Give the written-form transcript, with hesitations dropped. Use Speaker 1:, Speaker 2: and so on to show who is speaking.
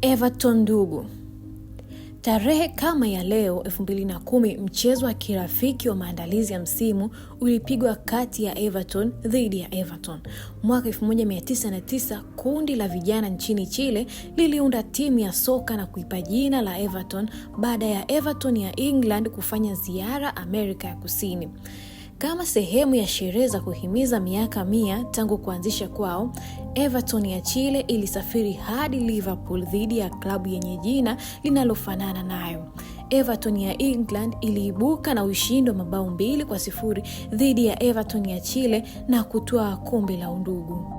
Speaker 1: Everton ndugu. Tarehe kama ya leo 2010 mchezo wa kirafiki wa maandalizi ya msimu ulipigwa kati ya Everton dhidi ya Everton. Mwaka 1909 kundi la vijana nchini Chile liliunda timu ya soka na kuipa jina la Everton baada ya Everton ya England kufanya ziara Amerika ya Kusini. Kama sehemu ya sherehe za kuhimiza miaka 100 tangu kuanzisha kwao, Everton ya Chile ilisafiri hadi Liverpool dhidi ya klabu yenye jina linalofanana nayo. Everton ya England iliibuka na ushindi wa mabao 2-0 dhidi ya Everton ya Chile na kutwaa kombe la undugu.